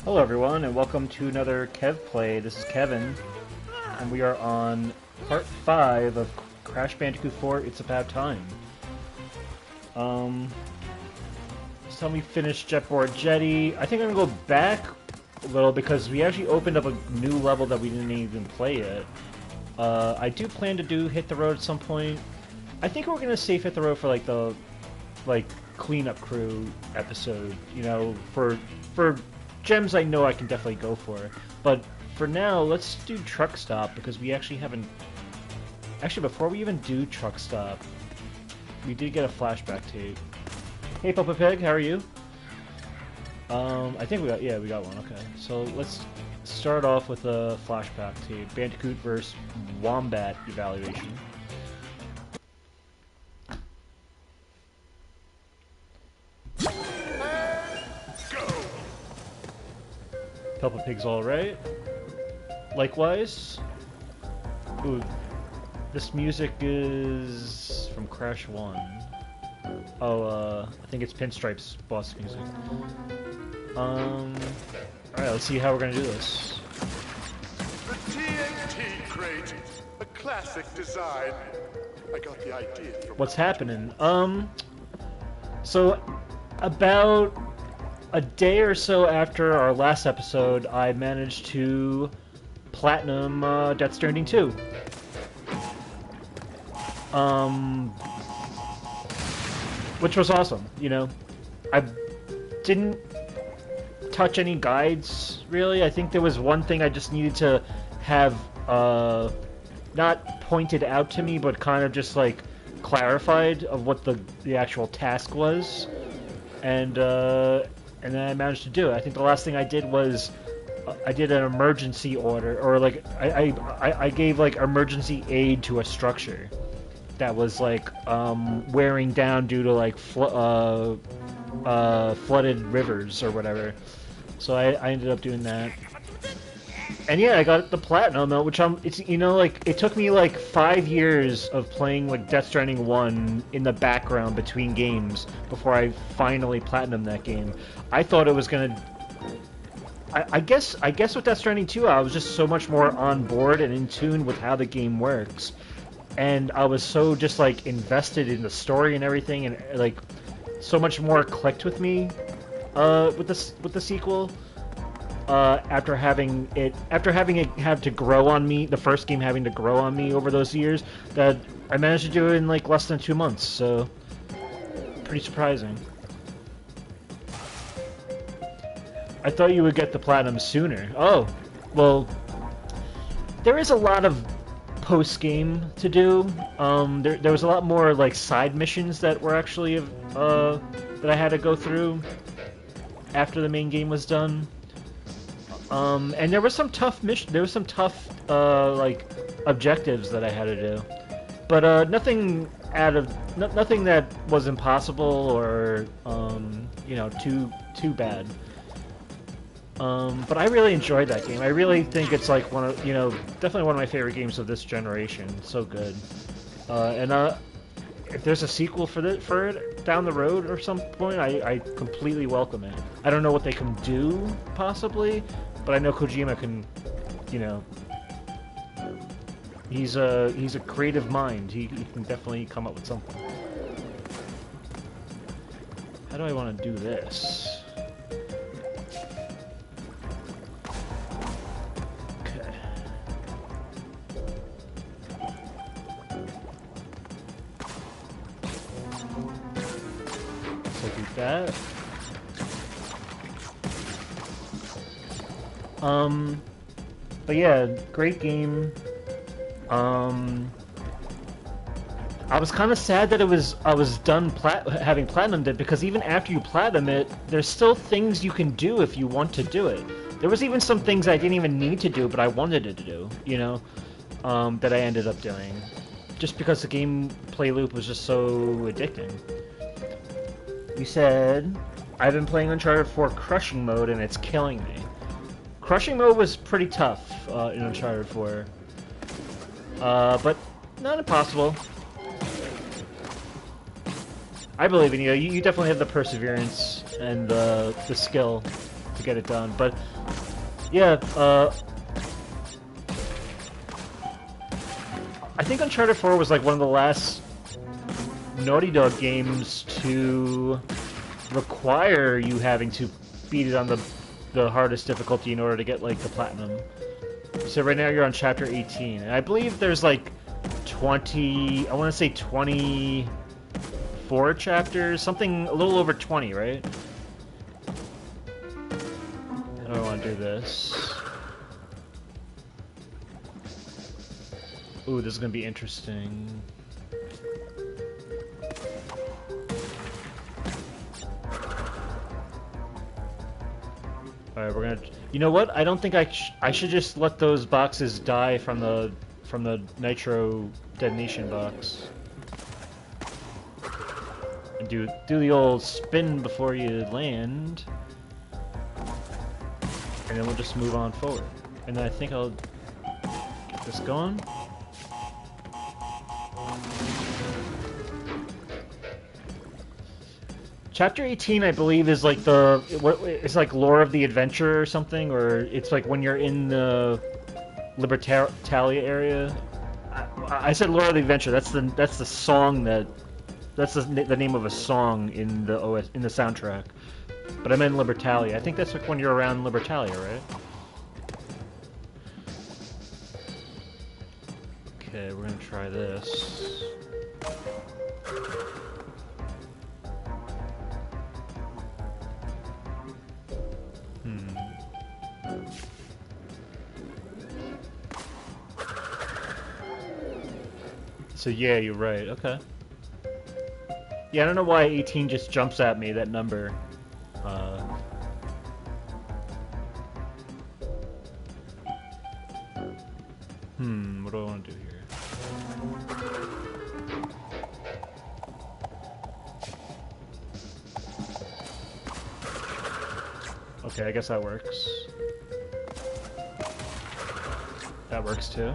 Hello everyone, and welcome to another Kev Play. This is Kevin, and we are on part 5 of Crash Bandicoot 4, It's About Time. This time we finished Jetboard Jetty. I think I'm going to go back a little because we actually opened up a new level that we didn't even play yet. I do plan to do Hit the Road at some point. I think we're going to save Hit the Road for like the cleanup crew episode, you know, for gems I know I can definitely go for. But for now, let's do Truck Stop, because we actually haven't... Actually, before we even do Truck Stop, we did get a flashback tape. Hey, Papa Pig, how are you? I think we got one, okay. So let's start off with a flashback tape. Bandicoot vs. Wombat evaluation. Peppa Pig's alright. Likewise. Ooh, this music is from Crash 1. Oh, I think it's Pinstripe's boss music. Alright, let's see how we're gonna do this. The TNT crate, a classic design. I got the idea from... What's happening? So, about a day or so after our last episode, I managed to platinum Death Stranding 2. Which was awesome, you know. I didn't touch any guides, really. I think there was one thing I just needed to have not pointed out to me, but kind of just like clarified of what the actual task was. And then I managed to do it. I think the last thing I did was I did an emergency order, or like I gave like emergency aid to a structure that was like wearing down due to like flooded rivers or whatever. So I ended up doing that. And yeah, I got the platinum, which it's, you know, like, it took me like 5 years of playing like Death Stranding 1 in the background between games before I finally platinumed that game. I thought it was gonna... I guess with Death Stranding 2, I was just so much more on board and in tune with how the game works. And I was so just like invested in the story and everything, and like so much more clicked with me with the sequel. After having it have to grow on me, the first game having to grow on me over those years, that I managed to do it in like less than 2 months, so pretty surprising. I thought you would get the platinum sooner. Oh, well, there is a lot of post-game to do. There was a lot more like side missions that were actually that I had to go through after the main game was done. And there was some tough like objectives that I had to do, but nothing that was impossible or you know, too bad. But I really enjoyed that game. I really think it's like one of, you know, definitely one of my favorite games of this generation. It's so good. And if there's a sequel for it down the road or some point, I completely welcome it. I don't know what they can do, possibly, but I know Kojima can, you know, he's a creative mind. He can definitely come up with something. How do I want to do this? Okay. So do that. But yeah, great game. I was kind of sad that I was done having platinumed it, because even after you platinum it, there's still things you can do if you want to do it. There was even some things I didn't even need to do, but I wanted it to do, you know, that I ended up doing, just because the gameplay loop was just so addicting. You said, I've been playing Uncharted 4 Crushing Mode and it's killing me. Crushing Mode was pretty tough in Uncharted 4. But not impossible. I believe in you. You definitely have the perseverance and the skill to get it done. But yeah, I think Uncharted 4 was like one of the last Naughty Dog games to require you having to beat it on the hardest difficulty in order to get like the platinum. So right now you're on chapter 18, and I believe there's like 20, I want to say 24 chapters, something a little over 20, right? How do I want to do this? Ooh, this is going to be interesting. Alright, we're gonna... You know what? I don't think I should just let those boxes die from the nitro detonation box. And do the old spin before you land. And then we'll just move on forward. And then I think I'll get this going. Chapter 18, I believe, is like it's like lore of the adventure or something, or it's like when you're in the Libertalia area. I said lore of the adventure. That's the song that's the name of a song in the soundtrack. But I meant Libertalia. I think that's like when you're around Libertalia, right? Okay, we're gonna try this. So yeah, you're right. Okay. Yeah, I don't know why 18 just jumps at me, that number. What do I want to do here? Okay, I guess that works. That works too.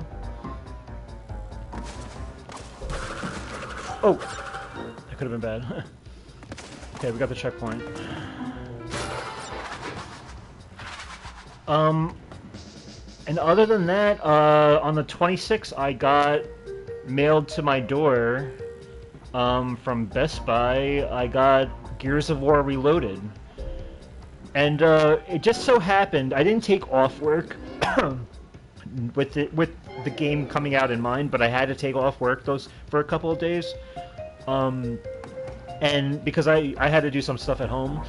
Oh! That could have been bad. Okay, we got the checkpoint. And other than that, on the 26th, I got mailed to my door, from Best Buy, I got Gears of War Reloaded. And, it just so happened, I didn't take off work with the game coming out in mind, but I had to take off work for a couple of days. And because I had to do some stuff at home,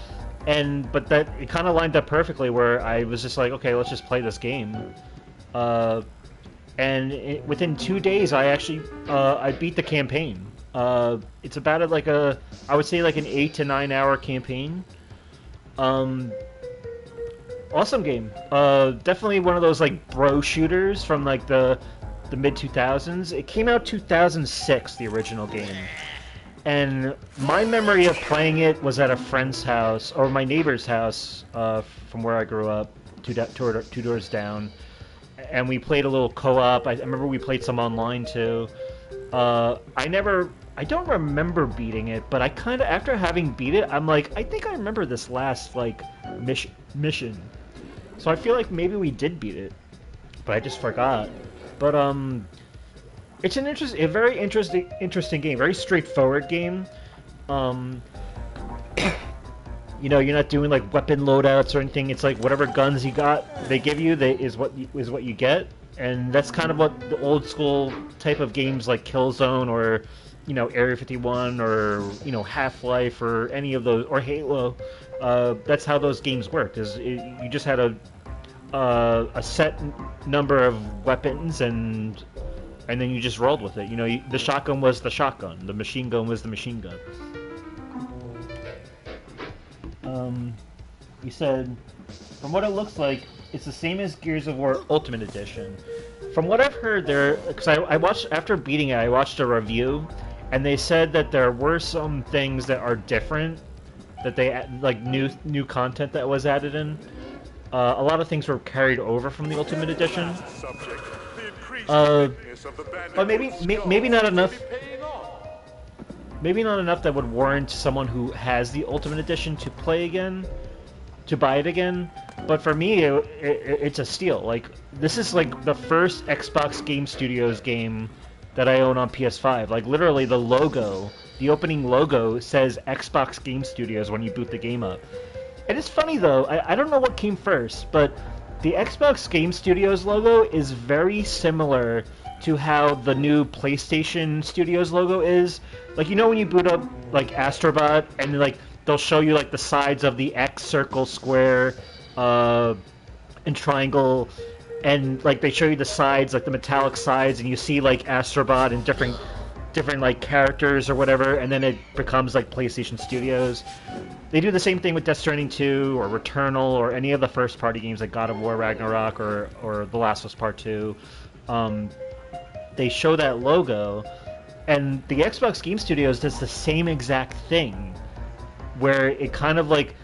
but that it kind of lined up perfectly where I was just like, okay, let's just play this game. Within 2 days, I actually I beat the campaign. It's about I would say like an 8 to 9 hour campaign. Awesome game. Definitely one of those like bro shooters from like the mid 2000s. It came out 2006, the original game. And my memory of playing it was at a friend's house, or my neighbor's house, from where I grew up, two doors down. And we played a little co-op. I remember we played some online too. I don't remember beating it, but I kind of, after having beat it, I'm like, I think I remember this last, like, mission. So I feel like maybe we did beat it, but I just forgot. But, it's a very interesting game, very straightforward game. You know, you're not doing like weapon loadouts or anything. It's like whatever guns you got, they give you, is what you get, and that's kind of what the old school type of games like Killzone or, you know, Area 51 or, you know, Half-Life or any of those, or Halo. That's how those games worked. You just had a set number of weapons and then you just rolled with it. You know, the shotgun was the shotgun, the machine gun was the machine gun. You said, from what it looks like, it's the same as Gears of War Ultimate Edition. From what I've heard, because I watched, after beating it, I watched a review, and they said that there were some things that are different, that they, like, new content that was added in. A lot of things were carried over from the Ultimate Edition. But maybe not enough. Maybe not enough that would warrant someone who has the Ultimate Edition to play again. to buy it again. But for me, it's a steal. Like, this is like the first Xbox Game Studios game that I own on PS5. Like, literally, the logo, the opening logo says Xbox Game Studios when you boot the game up. And it's funny though, I don't know what came first, but the Xbox Game Studios logo is very similar to how the new PlayStation Studios logo is. Like, you know when you boot up, like, Astrobot, and, like, they'll show you, like, the sides of the X, circle, square, and triangle, and, like, they show you the sides, like, the metallic sides, and you see, like, Astrobot and different, like, characters or whatever, and then it becomes, like, PlayStation Studios. They do the same thing with Death Stranding 2, or Returnal, or any of the first-party games like God of War Ragnarok, or The Last of Us Part 2. They show that logo, and the Xbox Game Studios does the same exact thing, where it kind of like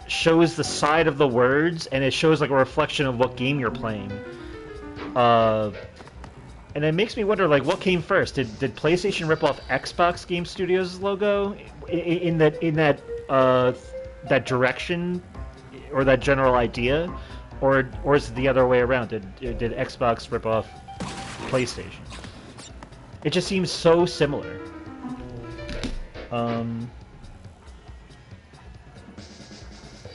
shows the side of the words, and it shows like a reflection of what game you're playing. And it makes me wonder, like, what came first? Did PlayStation rip off Xbox Game Studios' logo in that direction, or that general idea, or is it the other way around? Did Xbox rip off PlayStation? It just seems so similar.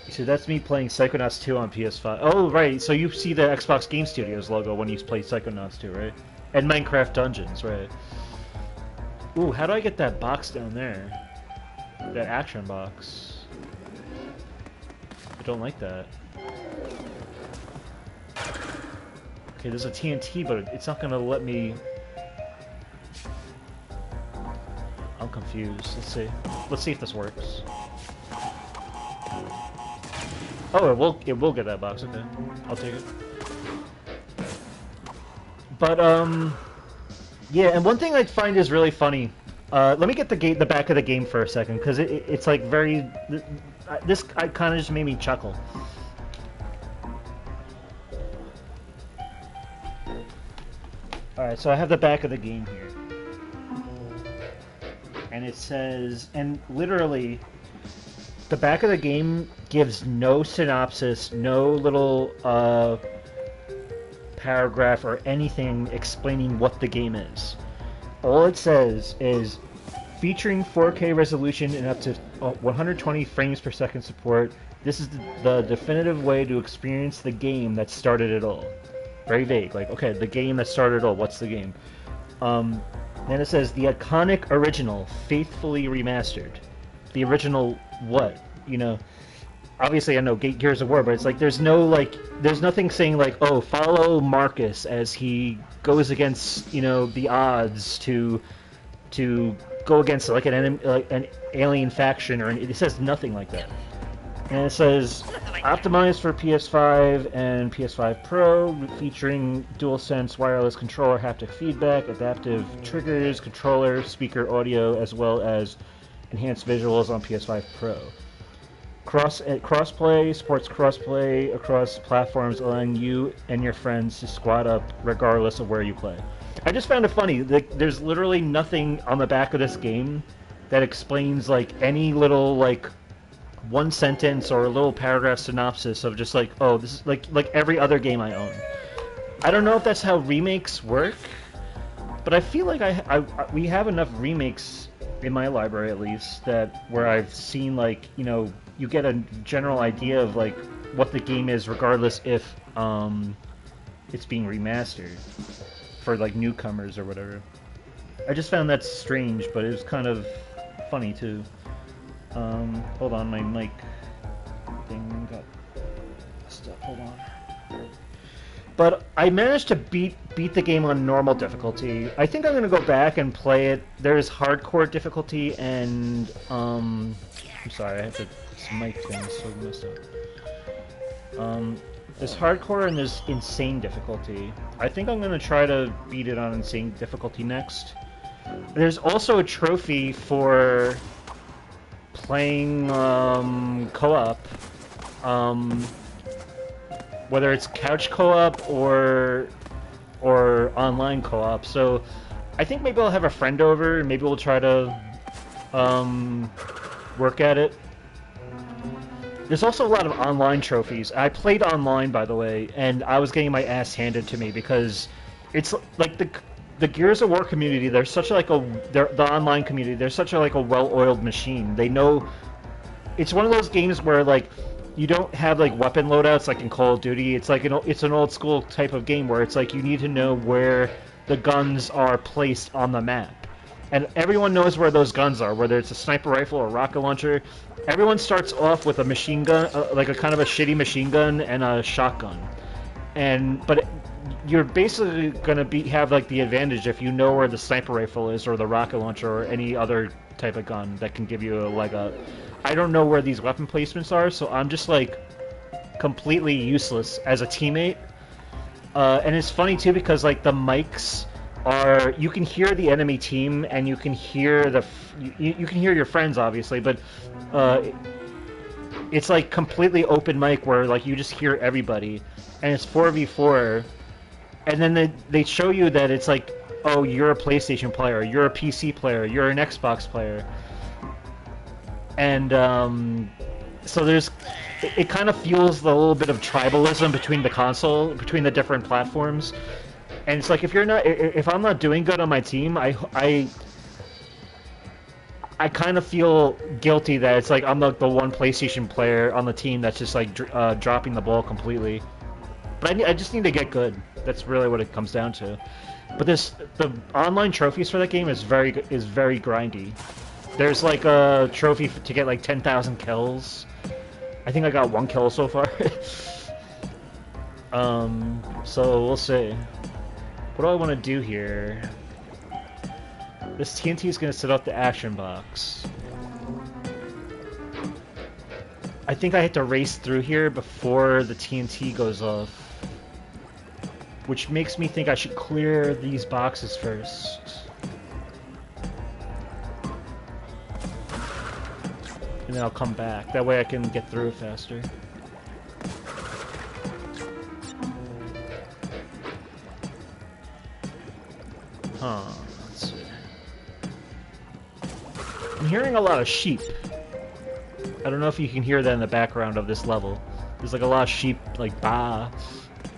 So that's me playing Psychonauts 2 on PS5. Oh, right, so you see the Xbox Game Studios logo when you play Psychonauts 2, right? And Minecraft Dungeons, right? Ooh, how do I get that box down there? That action box. I don't like that. Okay, there's a TNT, but it's not gonna let me... I'm confused. Let's see. Let's see if this works. Oh, it will get that box. Okay, I'll take it. But yeah. And one thing I find is really funny. Let me get the back of the game for a second, because it's like very. This kind of just made me chuckle. All right, so I have the back of the game here. And it says, and literally, the back of the game gives no synopsis, no little paragraph or anything explaining what the game is. All it says is, featuring 4K resolution and up to 120 frames per second support, this is the definitive way to experience the game that started it all. Very vague, like, okay, the game that started it all, what's the game? Then it says, the iconic original, faithfully remastered. The original what? You know, obviously I know Gears of War, but it's like there's nothing saying like, oh, follow Marcus as he goes against, you know, the odds to go against like an alien faction, or it says nothing like that. And it says optimized for PS5 and PS5 Pro, featuring DualSense wireless controller, haptic feedback, adaptive triggers, controller, speaker audio, as well as enhanced visuals on PS5 Pro. Crossplay supports crossplay across platforms, allowing you and your friends to squad up regardless of where you play. I just found it funny. Like, there's literally nothing on the back of this game that explains like any little like one sentence or a little paragraph synopsis of just like, oh, this is like every other game I own. I don't know if that's how remakes work, but I feel like we have enough remakes in my library, at least, that where I've seen like, you know, you get a general idea of like what the game is, regardless if it's being remastered for like newcomers or whatever. I just found that strange, but it was kind of funny too. Hold on, my mic thing got messed up. Hold on. But I managed to beat the game on normal difficulty. I think I'm gonna go back and play it. There's hardcore difficulty and I'm sorry, I have to. This mic thing is so messed up. There's hardcore and there's insane difficulty. I think I'm gonna try to beat it on insane difficulty next. There's also a trophy for playing co-op, whether it's couch co-op or online co-op. So I think maybe I'll have a friend over and maybe we'll try to work at it. There's also a lot of online trophies. I played online, by the way, and I was getting my ass handed to me because it's like the Gears of War community. They're such like the online community. They're such a like a well-oiled machine. They know it's one of those games where like you don't have like weapon loadouts like in Call of Duty. It's like it's an old school type of game where it's like you need to know where the guns are placed on the map. And everyone knows where those guns are, whether it's a sniper rifle or a rocket launcher. Everyone starts off with a machine gun, like a kind of a shitty machine gun and a shotgun. But you're basically gonna have like the advantage if you know where the sniper rifle is, or the rocket launcher, or any other type of gun that can give you a leg up. I don't know where these weapon placements are, so I'm just like completely useless as a teammate. And it's funny too because like the mics are, you can hear the enemy team and you can hear you can hear your friends obviously, but it's like completely open mic where like you just hear everybody, and it's 4v4, and then they show you that it's like, oh, you're a PlayStation player, you're a PC player, you're an Xbox player, and so it kind of fuels the little bit of tribalism between between the different platforms. And it's like if I'm not doing good on my team, I kind of feel guilty that it's like I'm the one PlayStation player on the team that's just like dropping the ball completely. But I just need to get good. That's really what it comes down to. But the online trophies for that game is very grindy. There's like a trophy to get like 10,000 kills. I think I got 1 kill so far. So we'll see. What do I want to do here? This TNT is going to set up the action box. I think I have to race through here before the TNT goes off. Which makes me think I should clear these boxes first. And then I'll come back. That way I can get through it faster. Huh, let's see. I'm hearing a lot of sheep. I don't know if you can hear that in the background of this level. There's like a lot of sheep, like, bah.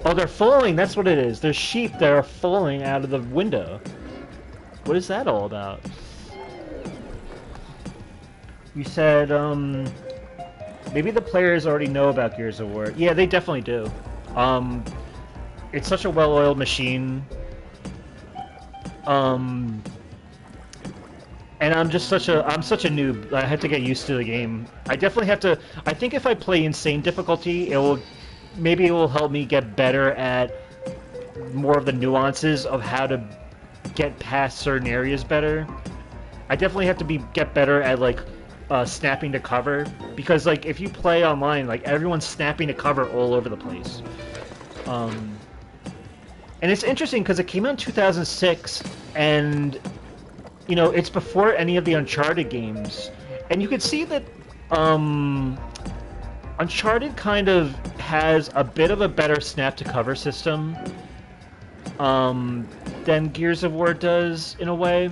Oh, they're falling! That's what it is! There's sheep that are falling out of the window. What is that all about? You said, maybe the players already know about Gears of War. Yeah, they definitely do. It's such a well-oiled machine. And I'm such a noob. I have to get used to the game. I definitely have to. I think if I play insane difficulty, maybe it will help me get better at more of the nuances of how to get past certain areas better. I definitely have to get better at like snapping to cover, because like if you play online, like everyone's snapping to cover all over the place. And it's interesting because it came out in 2006, and you know, it's before any of the Uncharted games, and you can see that Uncharted kind of has a bit of a better snap to cover system than Gears of War does, in a way.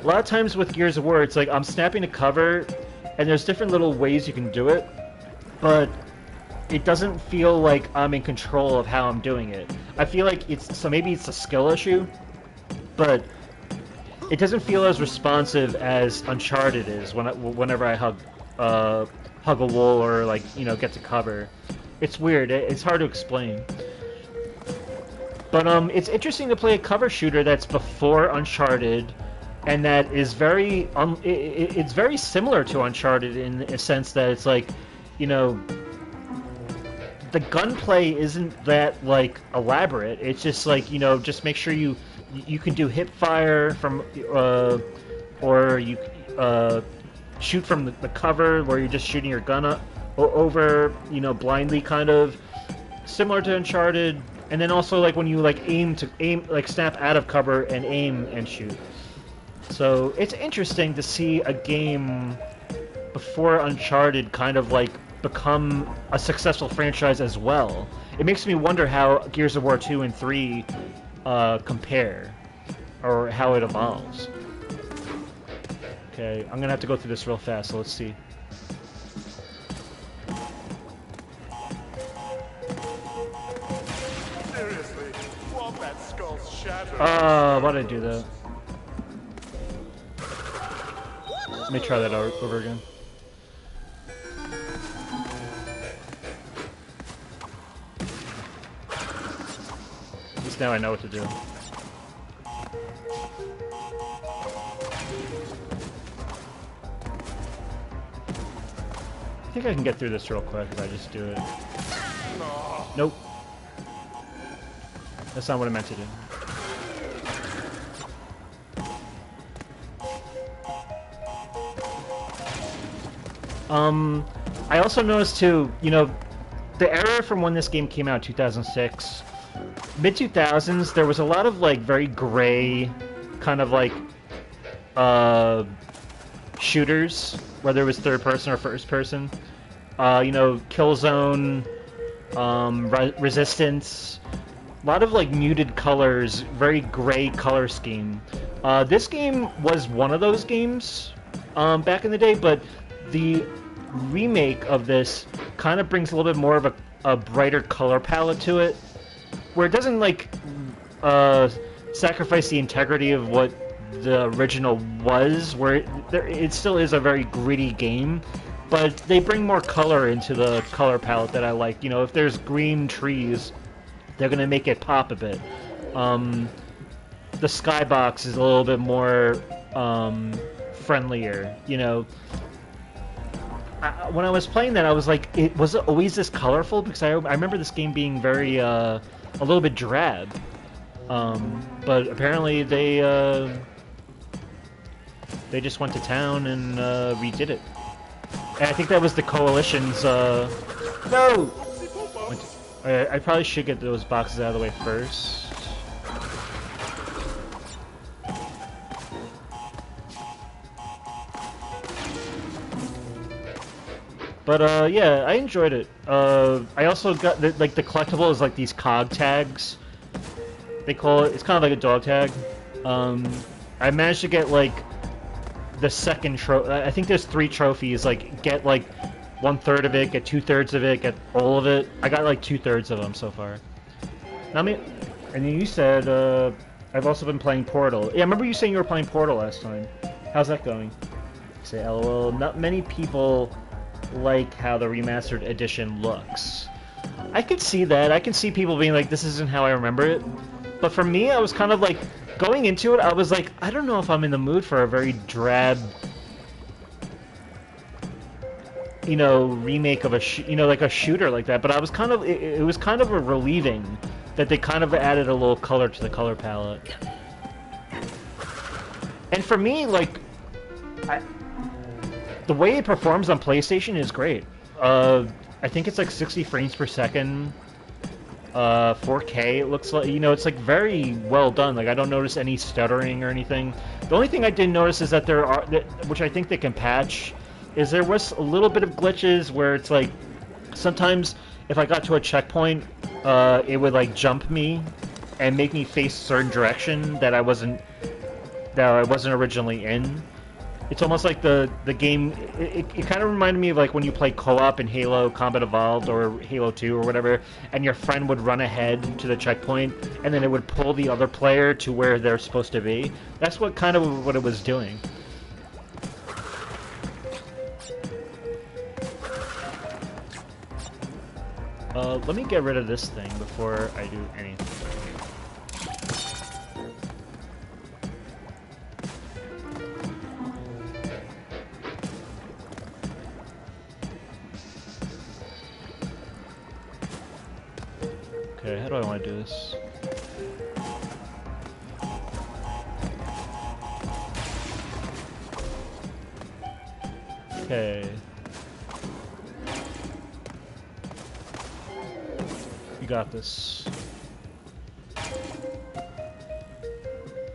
A lot of times with Gears of War, it's like I'm snapping to cover, and there's different little ways you can do it, but it doesn't feel like I'm in control of how I'm doing it. I feel like maybe it's a skill issue, but it doesn't feel as responsive as Uncharted is whenever I hug a wall or like, you know, get to cover. It's weird. It's hard to explain. But it's interesting to play a cover shooter that's before Uncharted, and that is it's very similar to Uncharted in a sense that it's like, you know, the gunplay isn't that like elaborate. It's just like, you know, just make sure you can do hip fire from or you shoot from the cover where you're just shooting your gun up over, you know, blindly, kind of similar to Uncharted. And then also like when you like aim like snap out of cover and aim and shoot. So it's interesting to see a game before Uncharted kind of like become a successful franchise as well. It makes me wonder how Gears of War 2 and 3 compare, or how it evolves. Okay, I'm gonna have to go through this real fast, so let's see. skulls shatter. Why did I do that? Let me try that over again. At least now I know what to do. I think I can get through this real quick if I just do it. Nope. That's not what I meant to do. I also noticed too, you know, the era from when this game came out, 2006, mid-2000s, there was a lot of, like, very gray, kind of, like, shooters, whether it was third person or first person. You know, Killzone, Resistance, a lot of, like, muted colors, very gray color scheme. This game was one of those games, back in the day, but the remake of this kind of brings a little bit more of a brighter color palette to it, where it doesn't, like, sacrifice the integrity of what the original was, where it still is a very gritty game, but they bring more color into the color palette that I like. You know, if there's green trees, they're gonna make it pop a bit. The skybox is a little bit more friendlier, you know. When I was playing that, I was like, was it always this colorful? Because I remember this game being very, a little bit drab. But apparently they just went to town and redid it. And I think that was the Coalition's, No! I probably should get those boxes out of the way first. But, yeah, I enjoyed it. I also got, the collectible is, like, these cog tags. They call it, it's kind of like a dog tag. I managed to get, like, the second trophy. I think there's 3 trophies, like, get, like, 1/3 of it, get 2/3 of it, get all of it. I got, like, 2/3 of them so far. Now, and then you said, I've also been playing Portal. Yeah, I remember you saying you were playing Portal last time. How's that going? I say, LOL, not many people like how the remastered edition looks. I can see that. I can see people being like, this isn't how I remember it. But for me, I was kind of like, going into it, I was like, I don't know if I'm in the mood for a very drab, you know, remake of a, you know, like a shooter like that. But I was kind of, it was kind of a relieving that they kind of added a little color to the color palette. And for me, like, the way it performs on PlayStation is great. I think it's like 60 frames per second, 4K. It looks like, you know, it's like very well done. Like, I don't notice any stuttering or anything. The only thing I did notice is that there are, which I think they can patch, is there was a little bit of glitches where it's like, sometimes if I got to a checkpoint, it would like jump me and make me face a certain direction that I wasn't originally in. It's almost like the game, it kind of reminded me of like when you play co-op in Halo Combat Evolved or Halo 2 or whatever, and your friend would run ahead to the checkpoint, and then it would pull the other player to where they're supposed to be. That's what kind of what it was doing. Let me get rid of this thing before I do anything. Okay, how do I want to do this? Okay. You got this.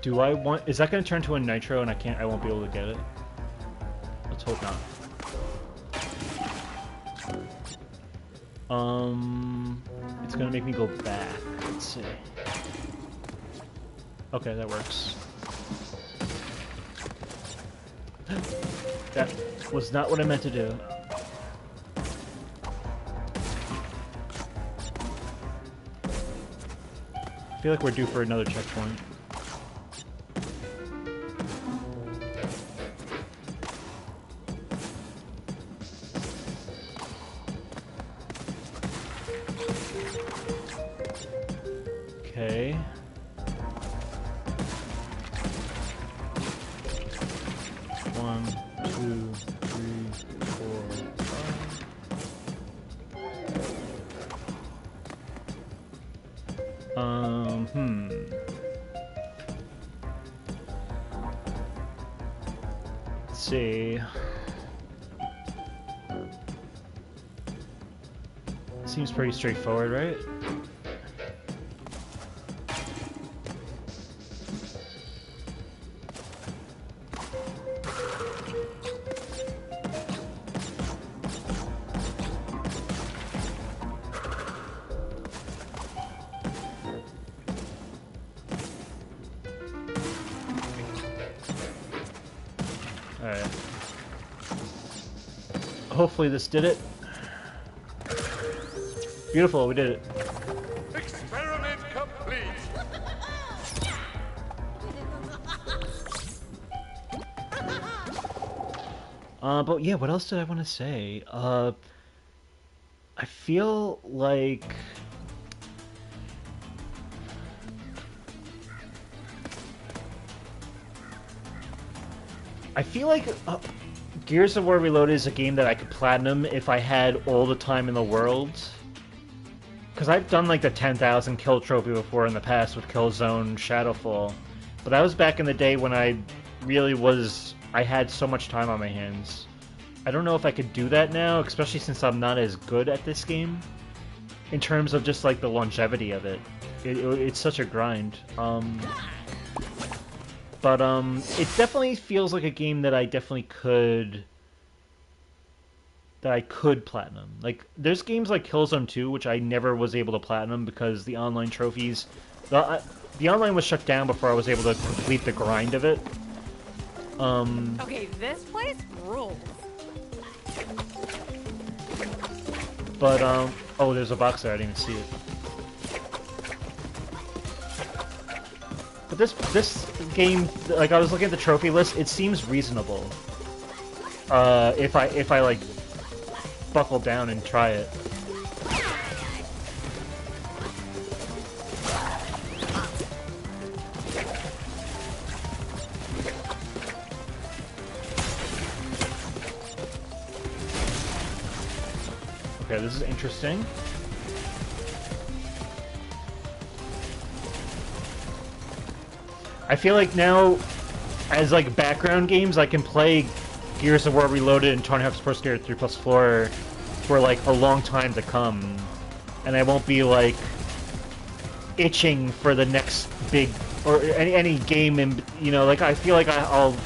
Do I want... Is that going to turn to a nitro and I won't be able to get it? Let's hope not. It's gonna make me go back. Let's see. Okay, that works. That was not what I meant to do. I feel like we're due for another checkpoint. Okay. One, two, three, four, five. Let's see. Seems pretty straightforward, right? Alright. Hopefully this did it. Beautiful, we did it. Experiment complete. But yeah, what else did I want to say? I feel like Gears of War Reloaded is a game that I could platinum if I had all the time in the world. Because I've done like the 10,000 kill trophy before in the past with Killzone Shadowfall. But that was back in the day when I had so much time on my hands. I don't know if I could do that now, especially since I'm not as good at this game. In terms of just like the longevity of it. It's such a grind. But it definitely feels like a game that I definitely could platinum. Like, there's games like Killzone 2, which I never was able to platinum because the online trophies... The online was shut down before I was able to complete the grind of it. Okay, this place rules. But, oh, there's a box there, I didn't even see it. But this game, like, I was looking at the trophy list, it seems reasonable. If I like, buckle down and try it. Okay, this is interesting. I feel like now, as like background games, I can play Gears of War Reloaded and Tony Hawk's Pro Skater 3+4 for like a long time to come, and I won't be like itching for the next big or any game, and you know, like I feel like I'll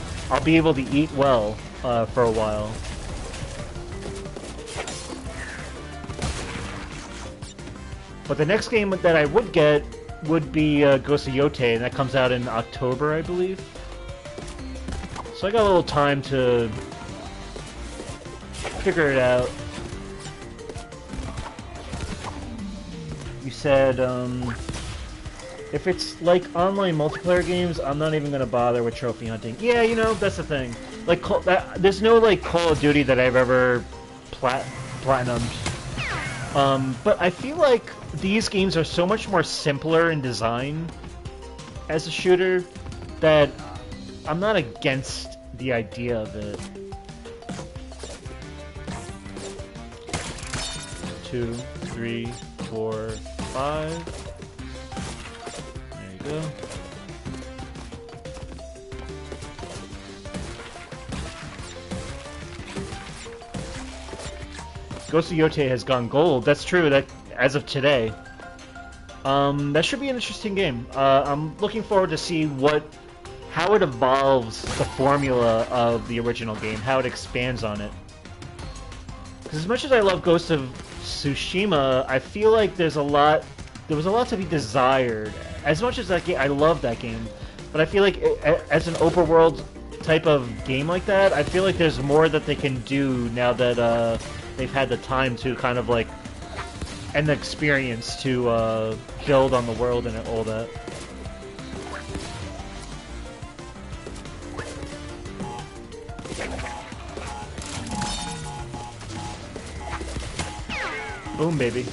be able to eat well for a while. But the next game that I would get would be Ghost of Yotei, and that comes out in October, I believe. So I got a little time to figure it out. You said, if it's like online multiplayer games, I'm not even gonna bother with trophy hunting. Yeah, you know, that's the thing. Like, there's no like Call of Duty that I've ever platinumed. But I feel like these games are so much more simpler in design as a shooter that I'm not against the idea of it. 2, 3, 4, 5. There you go. Ghost of Yotei has gone gold. That's true. That as of today. That should be an interesting game. I'm looking forward to see how it evolves the formula of the original game, how it expands on it. Because as much as I love Ghost of Tsushima, I feel like there was a lot to be desired. As much as that game, I love that game, but I feel like as an open world type of game like that, I feel like there's more that they can do now that they've had the time to kind of like and the experience to build on the world and all that. Boom, baby.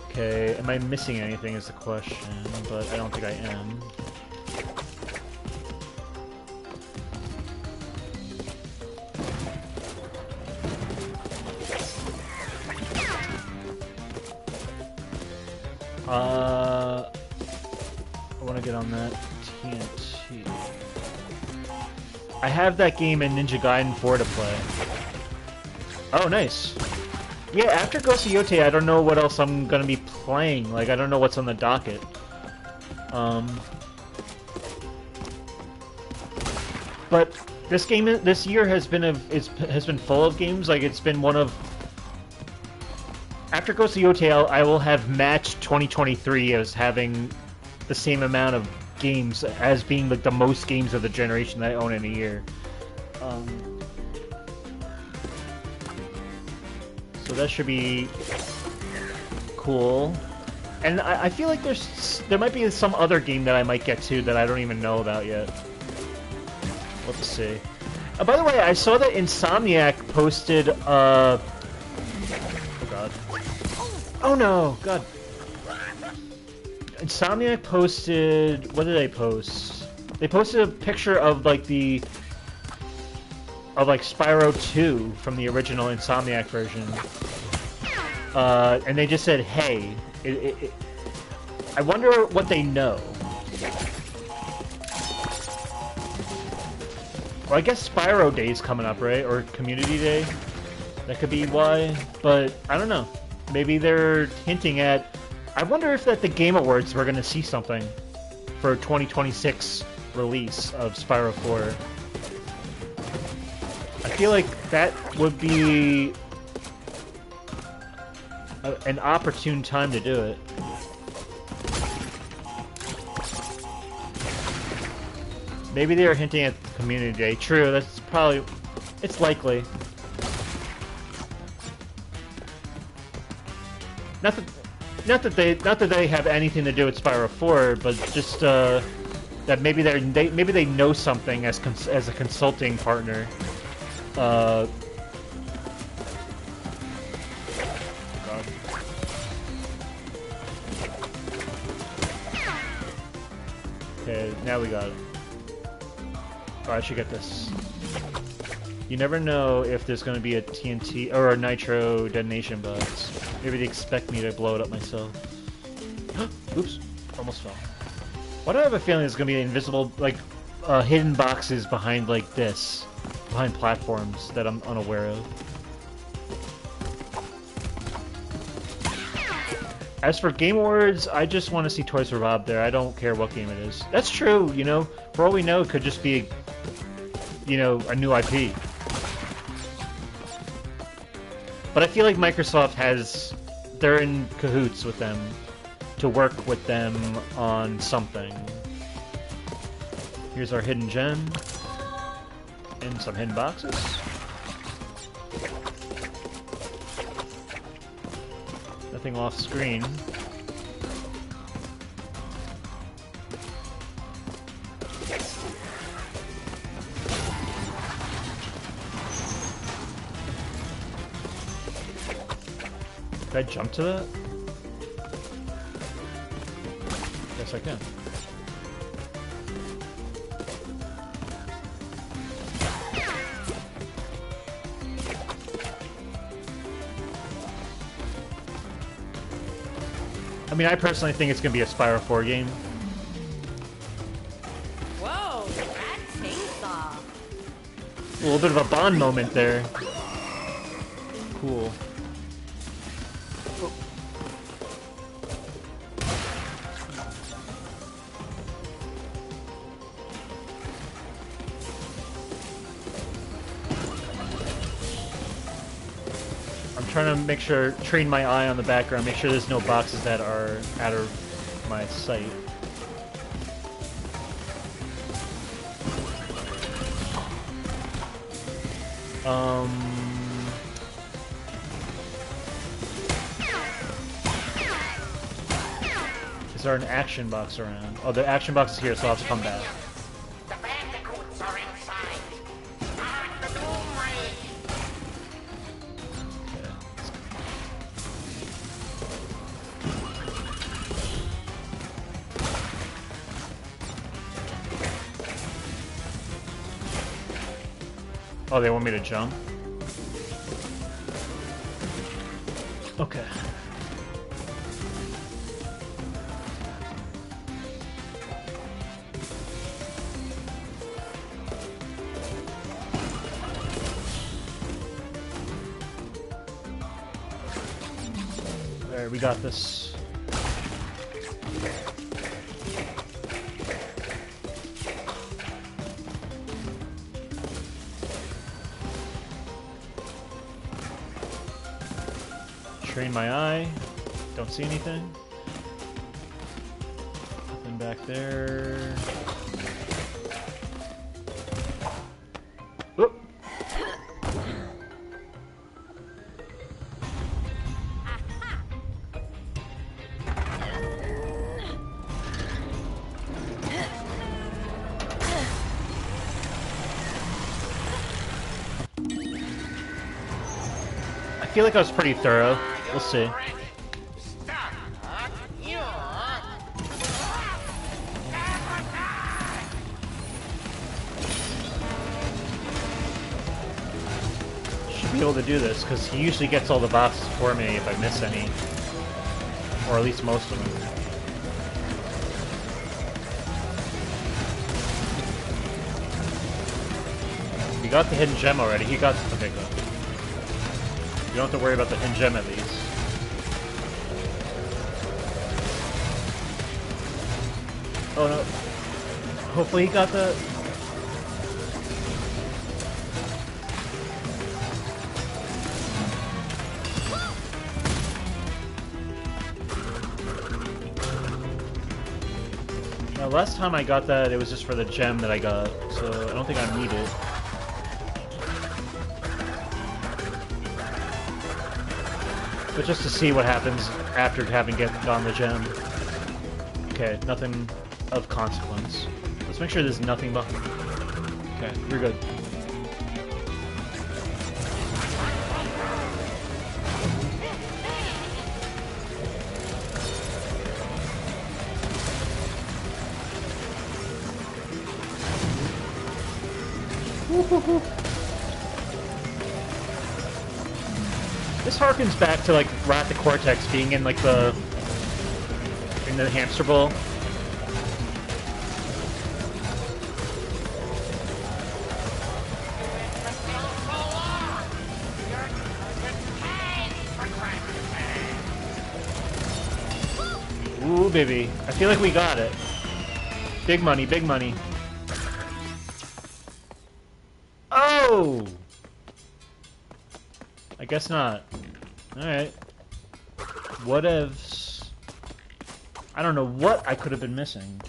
Okay, am I missing anything is the question, but I don't think I am. I want to get on that TNT. I have that game in Ninja Gaiden 4 to play. Oh, nice. Yeah, after Ghost of Yote, I don't know what else I'm gonna be playing. Like, I don't know what's on the docket. But this game, this year has been has been full of games. Like, it's been one of. After Ghost of Yote, I will have matched 2023 as having the same amount of games as being like the most games of the generation that I own in a year. So that should be cool. And I feel like there might be some other game that I might get to that I don't even know about yet. Let's see. By the way, I saw that Insomniac posted oh god. Oh no, god. Insomniac posted, what did they post? They posted a picture of like Spyro 2 from the original Insomniac version. And they just said, hey. I wonder what they know. Well, I guess Spyro Day is coming up, right? Or Community Day? That could be why. But, I don't know. Maybe they're hinting at... I wonder if at the Game Awards we're going to see something for 2026 release of Spyro 4. I feel like that would be an opportune time to do it. Maybe they are hinting at Community Day. True, that's probably... it's likely. Not that they have anything to do with Spyro 4, but just that maybe they know something as a consulting partner. God. Okay, now we got it. Oh, I should get this. You never know if there's going to be a TNT or a Nitro detonation box. Maybe they expect me to blow it up myself. Oops, almost fell. Why do I have a feeling there's going to be invisible, like, hidden boxes behind, like, this? Behind platforms that I'm unaware of. As for Game Awards, I just want to see Toys for Bob there. I don't care what game it is. That's true, you know. For all we know, it could just be, you know, a new IP. But I feel like Microsoft has... they're in cahoots with them to work with them on something. Here's our hidden gem. And some hidden boxes. Nothing off screen. Can I jump to that? Yes, I can. I mean, I personally think it's going to be a Spyro 4 game. Whoa, that chainsaw. A little bit of a Bond moment there. Cool. Trying to make sure, train my eye on the background, make sure there's no boxes that are out of my sight. Um... Is there an action box around? Oh, the action box is here, so I'll have to come back. The Bandicoots are inside. Start the Doom Raid. Oh, they want me to jump? Okay. There, we got this. Train my eye. Don't see anything. Nothing back there. Oop. I feel like I was pretty thorough. We'll see. Start your Should be able to do this, because he usually gets all the boxes for me if I miss any. Or at least most of them. He got the hidden gem already. He got the big one. You don't have to worry about the hidden gem at least. Oh no. Hopefully he got the... Now, last time I got that, it was just for the gem that I got, so I don't think I need it. But just to see what happens after having gotten the gem. Okay, nothing of consequence. Let's make sure there's nothing behind. Okay, we're good. This harkens back to like Wrath of Cortex being in like the hamster ball. Ooh, baby. I feel like we got it. Big money, big money. Oh! I guess not. Alright. Whatevs. I don't know what I could have been missing.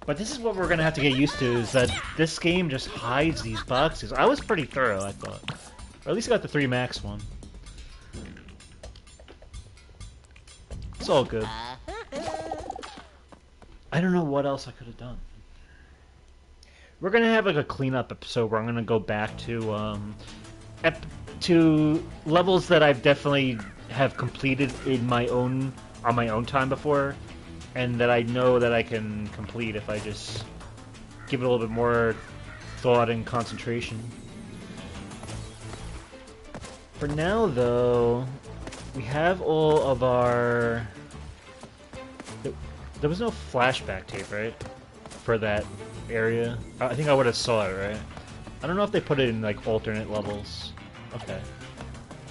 But this is what we're gonna have to get used to, is that this game just hides these boxes. I was pretty thorough, I thought. Or at least I got the 3 max one. It's all good. I don't know what else I could have done. We're gonna have like a cleanup episode where I'm gonna go back to levels that I've definitely have completed in my own on my own time before, and that I know that I can complete if I just give it a little bit more thought and concentration. For now, though, we have all of our... There was no flashback tape, right? For that area? I think I would have saw it, right? I don't know if they put it in, like, alternate levels. Okay.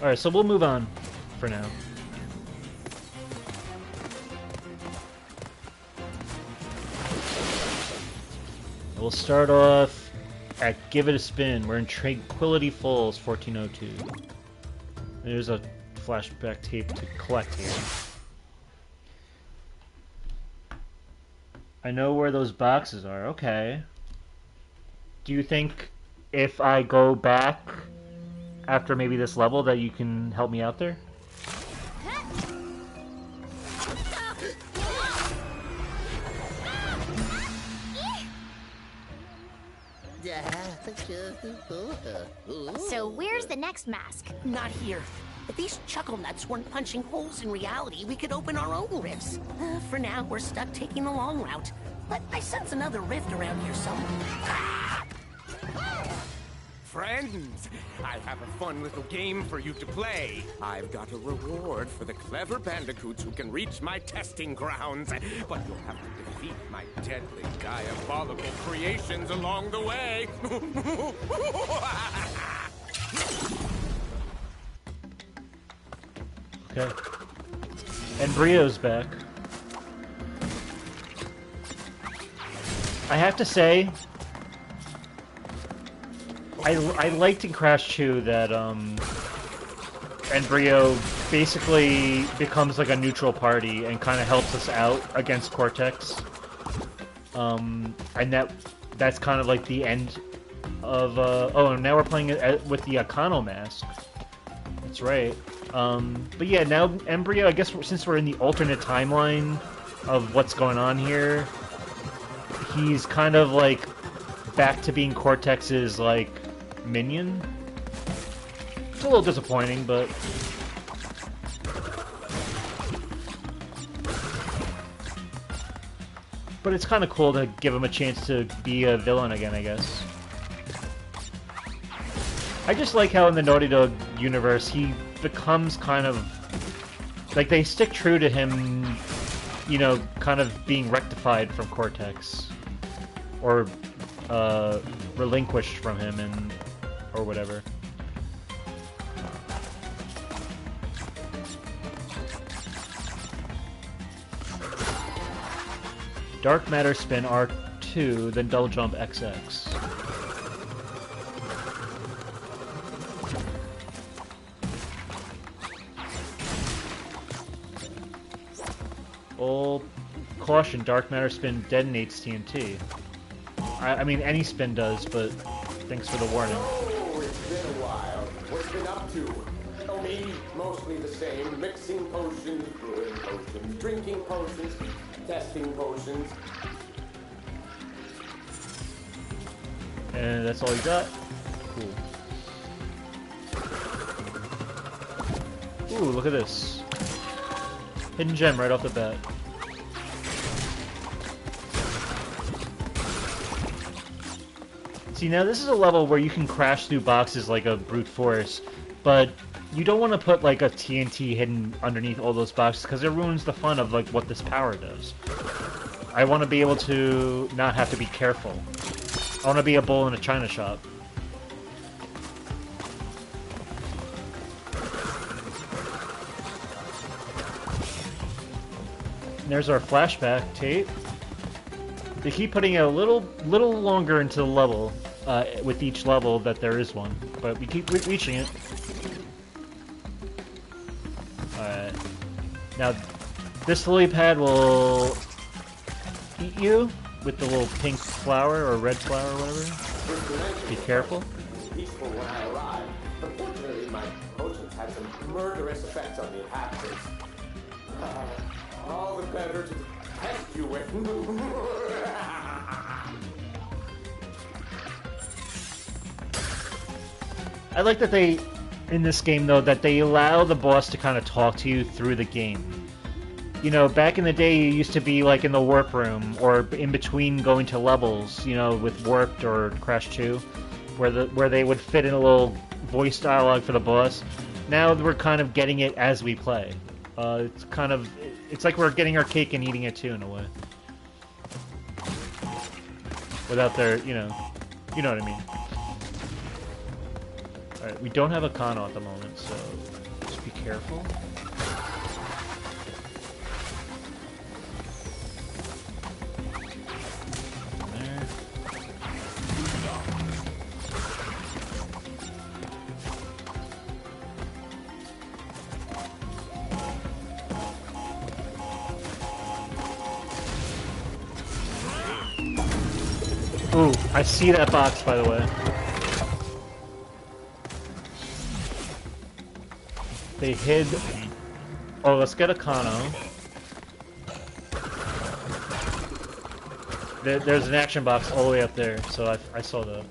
Alright, so we'll move on for now. We'll start off at Give It a Spin. We're in Tranquility Falls, 1402. There's a flashback tape to collect here. I know where those boxes are. Okay. Do you think if I go back after maybe this level that you can help me out there? So where's the next mask? Not here. If these chuckle nuts weren't punching holes in reality, we could open our own rifts. For now, we're stuck taking the long route. But I sense another rift around here somewhere. Ah! Friends, I have a fun little game for you to play. I've got a reward for the clever bandicoots who can reach my testing grounds. But you'll have to defeat my deadly, diabolical creations along the way. Okay. And Brio's back. I have to say, I liked in Crash 2 that Brio basically becomes like a neutral party and kind of helps us out against Cortex. And that's kind of like the end of oh, and now we're playing it with the Akano mask. That's right. But yeah, now Embryo, I guess since we're in the alternate timeline of what's going on here, he's kind of like back to being Cortex's like minion. It's a little disappointing, but it's kind of cool to give him a chance to be a villain again, I guess. I just like how in the Naughty Dog universe he becomes kind of like they stick true to him, you know, kind of being rectified from Cortex or relinquished from him and or whatever. Dark Matter Spin R2, then Double Jump XX. Oh, caution, Dark Matter Spin detonates TNT. I mean, any spin does, but thanks for the warning. Oh, it's been a while. What's been up to? Oh, maybe mostly the same. Mixing potions, brewing potions, drinking potions, testing potions. And that's all you got? Cool. Ooh, look at this. Hidden gem right off the bat. See, now this is a level where you can crash through boxes like a brute force, but you don't want to put like a TNT hidden underneath all those boxes because it ruins the fun of like what this power does. I want to be able to not have to be careful. I want to be a bull in a china shop. And there's our flashback tape. They keep putting it a little longer into the level, with each level that there is one, but we keep reaching it. Alright. Now, this lily pad will eat you with the little pink flower or red flower or whatever. Be careful. Peaceful when I arrived. Unfortunately, my potions had some murderous effects on the inhabitants. All the better to test you with. I like that they, in this game though, that they allow the boss to kind of talk to you through the game. You know, back in the day, you used to be like in the warp room or in between going to levels, you know, with Warped or Crash 2, where they would fit in a little voice dialogue for the boss. Now we're kind of getting it as we play. It's like we're getting our cake and eating it too in a way. Without their, you know what I mean. Alright, we don't have a Kano at the moment, so just be careful. There. Ooh, I see that box, by the way. They hid... Oh, let's get a Kano. There's an action box all the way up there, so I saw that.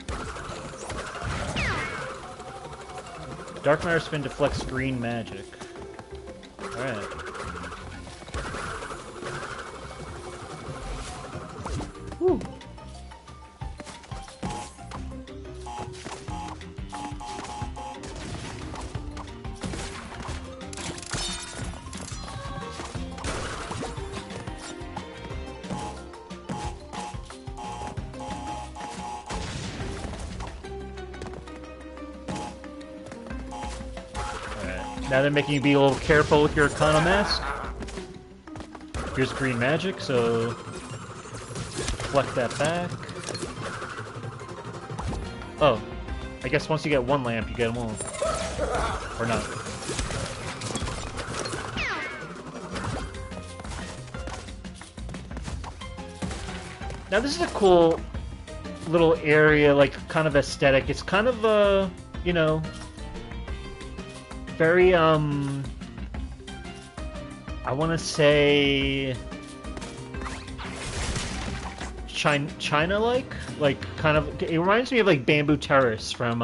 Dark Matter Spin deflects green magic. Alright. Woo! Now they're making you be a little careful with your Kano mask. Here's green magic, so deflect that back. Oh, I guess once you get one lamp, you get them all. Or not. Now this is a cool little area, like kind of aesthetic. It's kind of you know, very I want to say China-like, like kind of. It reminds me of like Bamboo Terrace from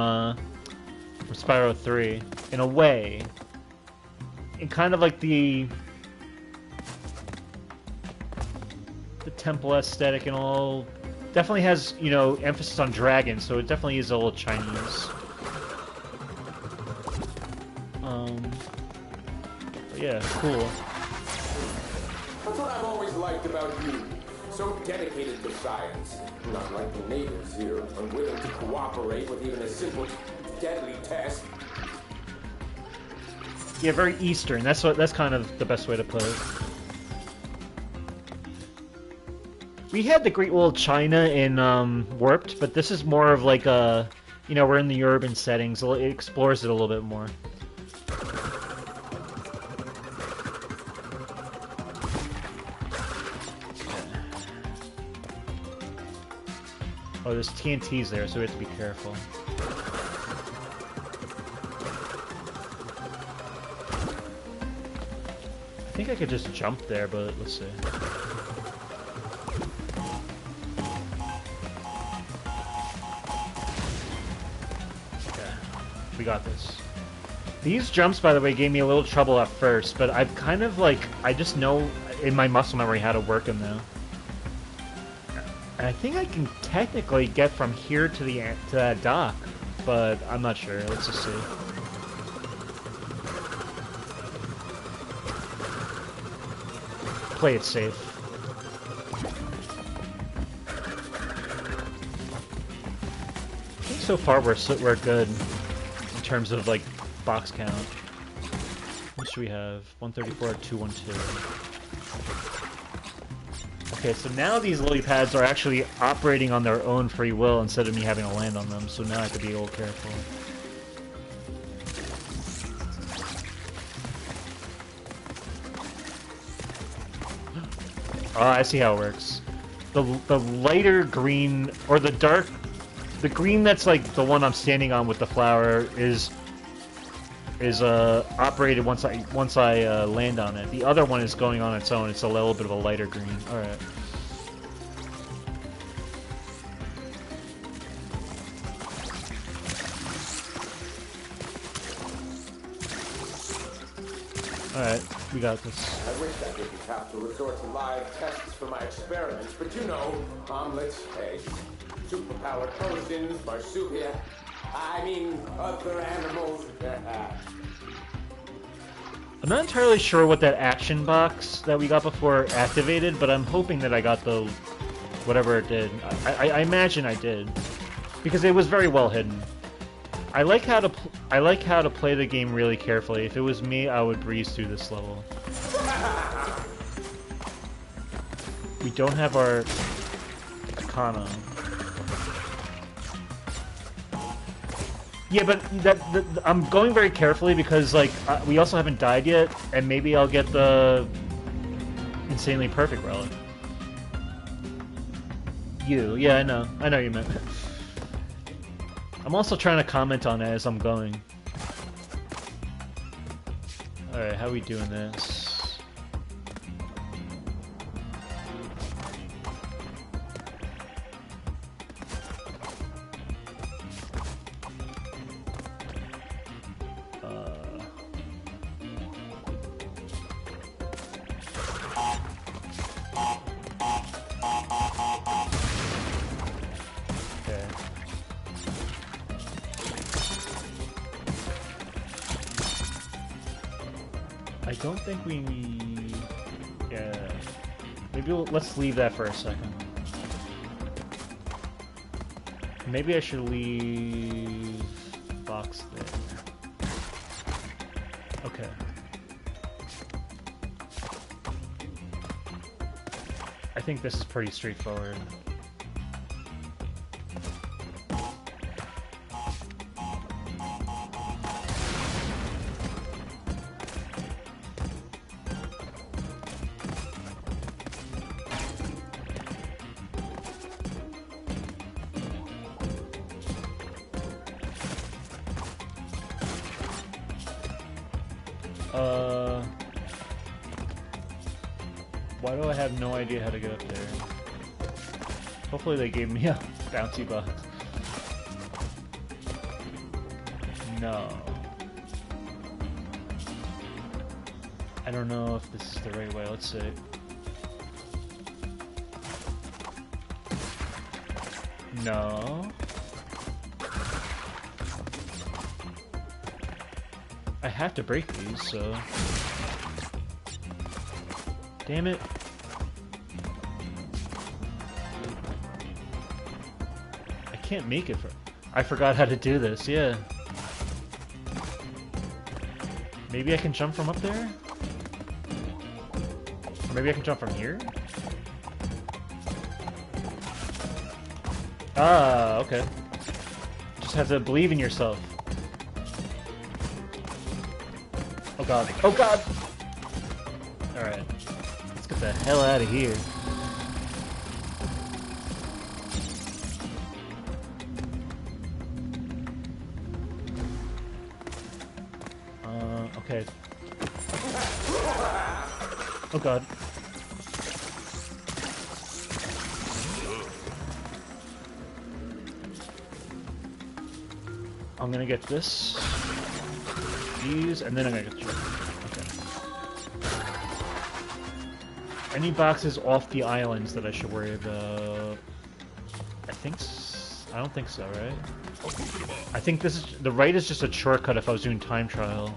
Spyro 3 in a way, and kind of like the temple aesthetic and all. Definitely has, you know, emphasis on dragons, so it definitely is a little Chinese. But yeah, cool. That's what I've always liked about you. So dedicated to science. Not like the natives here, unwilling to cooperate with even a simple, deadly test. Yeah, very Eastern. That's kind of the best way to put it. We had the Great Wall of China in Warped, but this is more of like a, you know, we're in the urban settings. It explores it a little bit more. Oh, there's TNTs there, so we have to be careful. I think I could just jump there, but let's see. We got this. These jumps, by the way, gave me a little trouble at first, but I've kind of like, I just know in my muscle memory how to work them now. And I think I can technically get from here to that dock, but I'm not sure. Let's just see. Play it safe. I think so far we're good. In terms of like box count. What should we have? 134, 212. Okay, so now these lily pads are actually operating on their own free will instead of me having to land on them, so now I have to be a little careful. Oh, I see how it works. The lighter green, or the green that's like the one I'm standing on with the flower is operated once I land on it. The other one is going on its own. It's a little bit of a lighter green. All right. All right, we got this. I wish I didn't have to resort to live tests for my experiments, but you know, omelets, eggs, superpowered potions, marsupial, I mean, other animals. I'm not entirely sure what that action box that we got before activated, but I'm hoping that I got the whatever it did. I imagine I did, because it was very well hidden. I like how to play the game really carefully. If it was me, I would breeze through this level. We don't have our Akana. Yeah, but I'm going very carefully because like we also haven't died yet, and maybe I'll get the insanely perfect relic. Yeah, I know you meant. I'm also trying to comment on it as I'm going. Alright, how are we doing this? Okay. I don't think we... Yeah. Maybe let's leave that for a second. Maybe I should leave... box there. Okay. I think this is pretty straightforward. Why do I have no idea how to get up there? Hopefully they gave me a bouncy box. No. I don't know if this is the right way. Let's see. No. I have to break these, so... Damn it. I can't make it for... I forgot how to do this, yeah. Maybe I can jump from up there? Or maybe I can jump from here? Ah, okay. Just have to believe in yourself. Oh god. Oh god! Alright. Let's get the hell out of here. Okay. Oh god. I'm gonna get this, these, and then I'm gonna get you. Okay. Any boxes off the islands that I should worry about? I don't think so, right? I think this is the right is just a shortcut if I was doing time trial.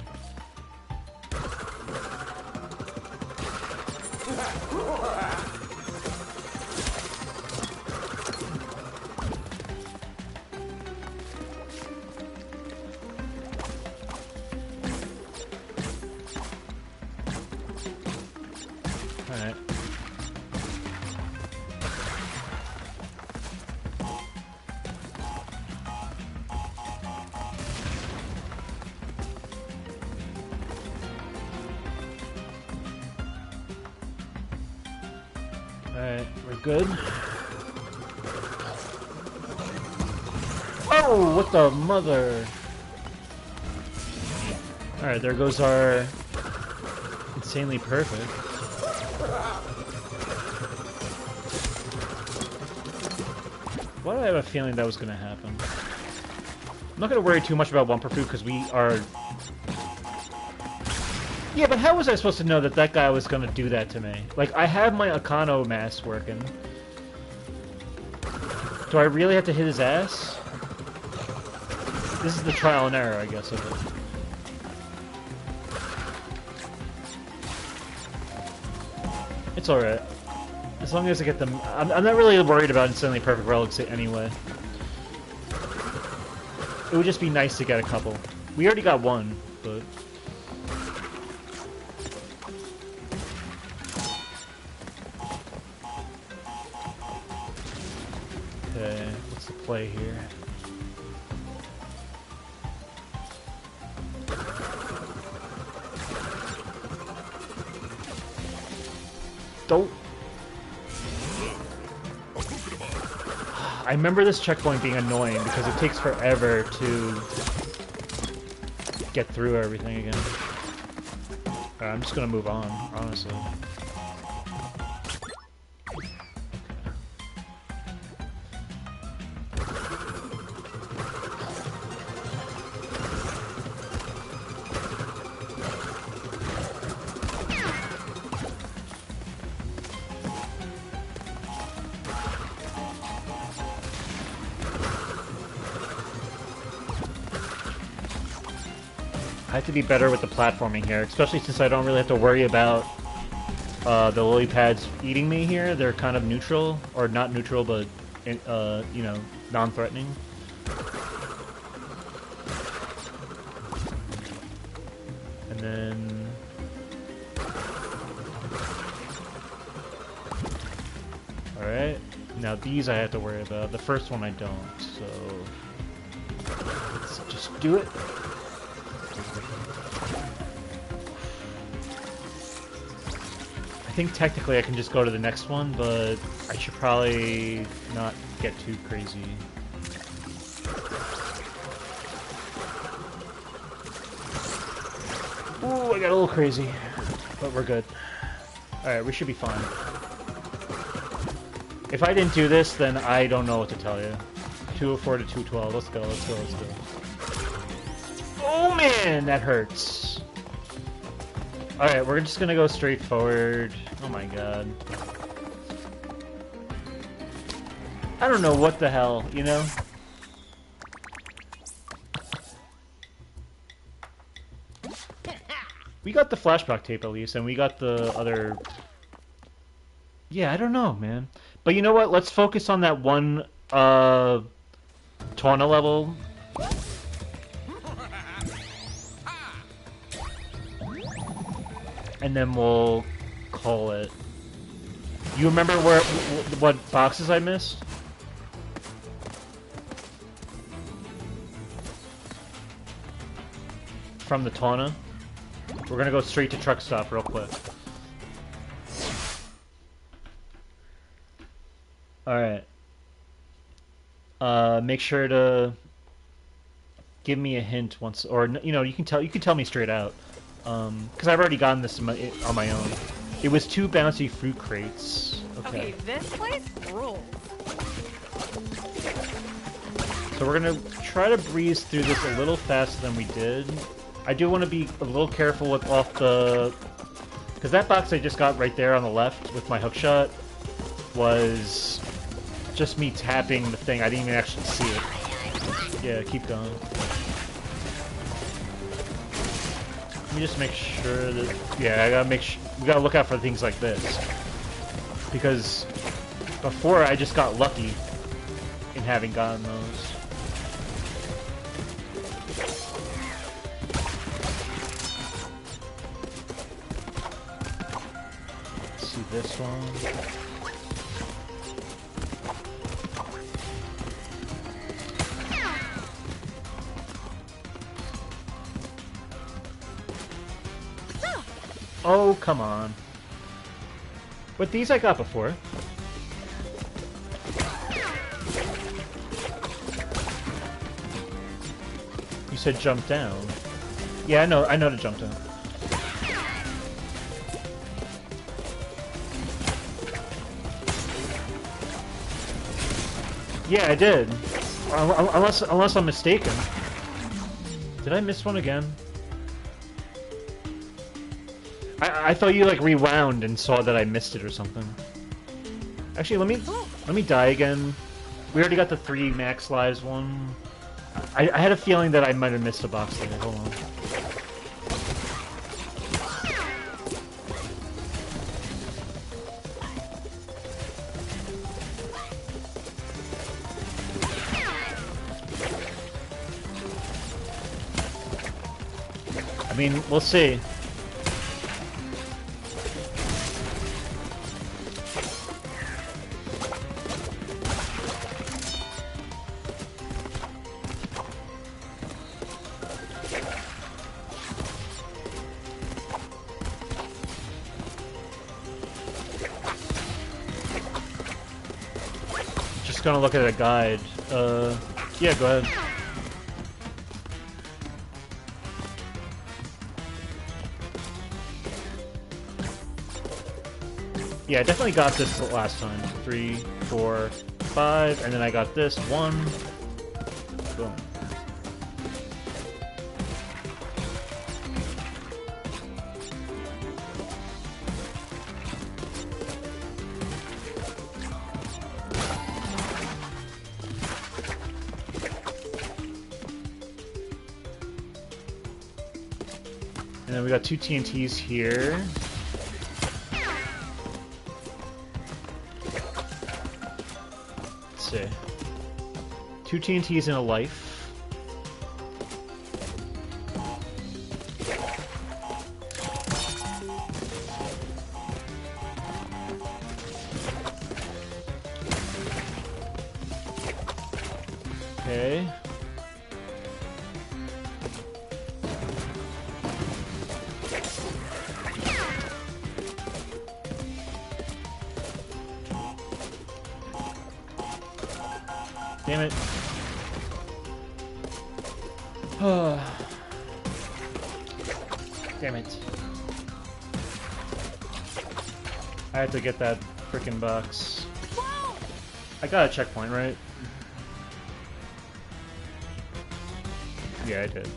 Alright. Alright, we're good. Oh, what the mother! Alright, there goes our insanely perfect. Why do I have a feeling that was going to happen? I'm not going to worry too much about Wumperfoot because we are... Yeah, but how was I supposed to know that that guy was going to do that to me? Like, I have my Akano mask working. Do I really have to hit his ass? This is the trial and error, I guess, of it. It's alright. As long as I get them... I'm not really worried about Insanely Perfect Relics anyway. It would just be nice to get a couple. We already got one, but... Okay, what's the play here? Don't... I remember this checkpoint being annoying because it takes forever to get through everything again. I'm just gonna move on, honestly. I have to be better with the platforming here, especially since I don't really have to worry about the lily pads eating me here. They're kind of neutral, or not neutral, but you know, non-threatening. And then all right, now these I have to worry about. The first one I don't, so let's just do it. I think technically I can just go to the next one, but I should probably not get too crazy. Ooh, I got a little crazy, but we're good. Alright, we should be fine. If I didn't do this, then I don't know what to tell you. 204 to 212. Let's go, let's go, let's go. Oh man, that hurts. Alright, we're just gonna go straight forward. Oh my god. I don't know what the hell, you know? We got the flashback tape at least, and we got the other... Yeah, I don't know, man. But you know what? Let's focus on that one, Tawna level. And then we'll call it. You remember what boxes I missed? From the Tawna? We're gonna go straight to truck stop real quick. Alright. Make sure to give me a hint once, or you know, you can tell me straight out. Because I've already gotten this on my own. It was 2 bouncy fruit crates. Okay, this place rules. So we're gonna try to breeze through this a little faster than we did. I do want to be a little careful with off the... Because that box I just got right there on the left with my hookshot was just me tapping the thing. I didn't even actually see it. Yeah, keep going. Let me just make sure that... Yeah, I gotta make sure... We gotta look out for things like this. Because before I just got lucky in having gotten those. Let's see this one. Oh, come on. But these I got before. You said jump down. Yeah, I know to jump down. Yeah, I did. Unless I'm mistaken. Did I miss one again? I thought you like rewound and saw that I missed it or something. Actually, let me die again. We already got the 3 max lives one. I had a feeling that I might have missed a box there. Hold on. I mean, we'll see. Gonna look at a guide. Yeah, go ahead. Yeah, I definitely got this the last time. 3, 4, 5, and then I got this 1. Boom. And then we got 2 TNTs here. Let's see. 2 TNTs and a life. Okay. Damn it. Damn it. I had to get that frickin' box. I got a checkpoint, right? Yeah, I did.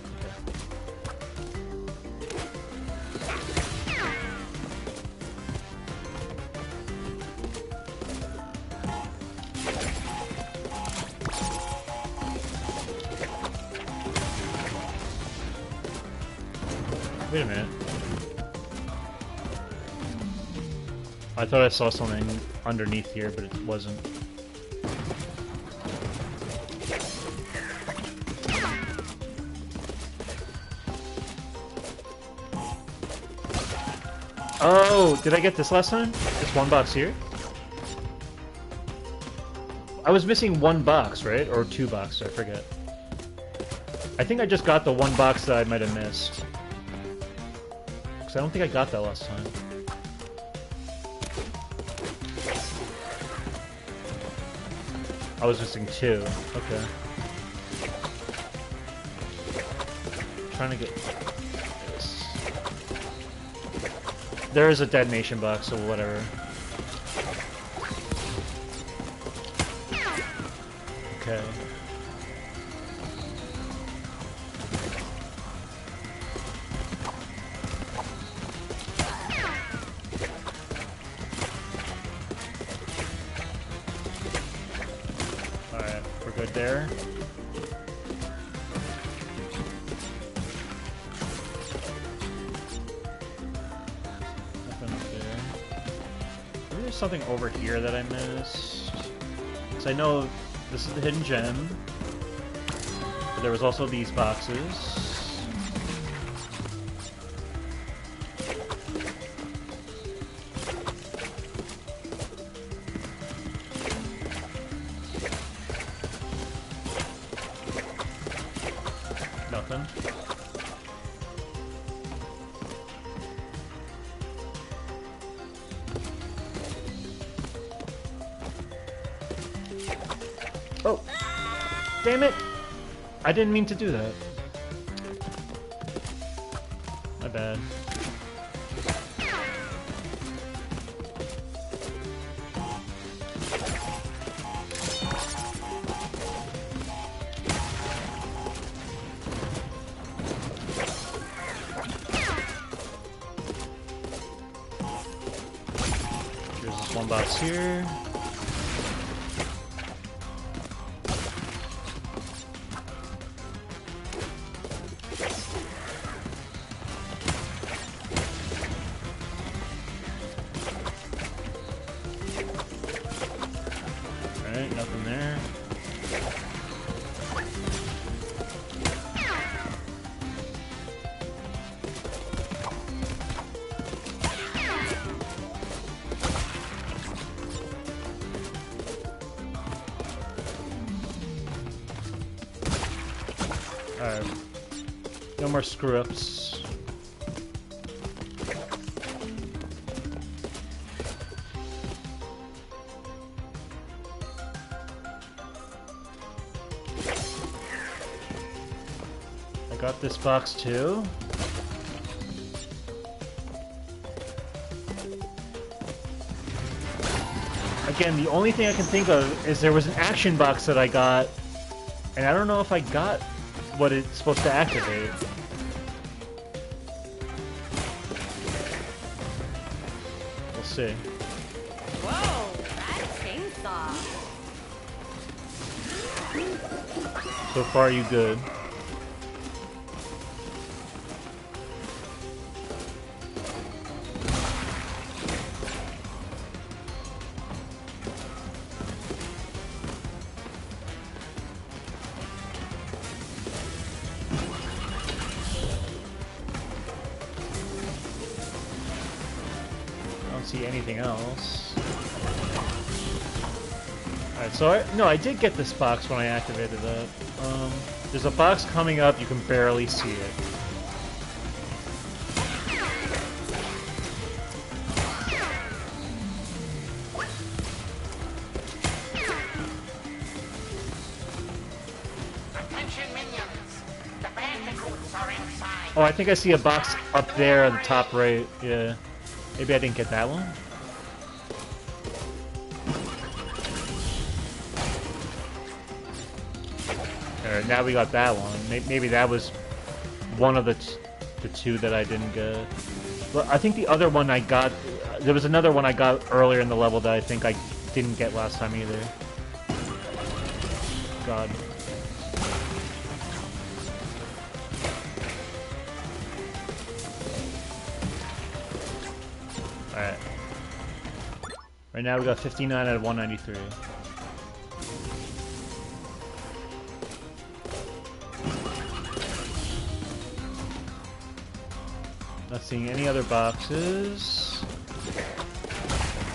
Wait a minute. I thought I saw something underneath here, but it wasn't. Oh, did I get this last time? This 1 box here? I was missing 1 box, right? Or 2 boxes, I forget. I think I just got the 1 box that I might have missed. I don't think I got that last time. I was missing 2. Okay. Trying to get this. There is a detonation box, so whatever. Okay. There. Nothing up there. Maybe there's something over here that I missed. So I know this is the hidden gem. But there was also these boxes. Nothing. Oh! Damn it! I didn't mean to do that. My bad. There's this 1 box here. Alright, nothing there. Alright. No more screw-ups. I got this box too. again, the only thing I can think of is there was an action box that I got, and I don't know if I got what it's supposed to activate. We'll see. Whoa, that chainsaw. So far, you good. See anything else. Alright, so I did get this box when I activated that. There's a box coming up, you can barely see it. Attention minions! The Bandicoots are inside! Oh, I think I see a box up there at the top right, yeah. Maybe I didn't get that one? Alright, now we got that one. Maybe that was one of the two that I didn't get. But I think the other one I got... There was another one I got earlier in the level that I think I didn't get last time either. God. Alright. Right now we got 59 out of 193. Not seeing any other boxes.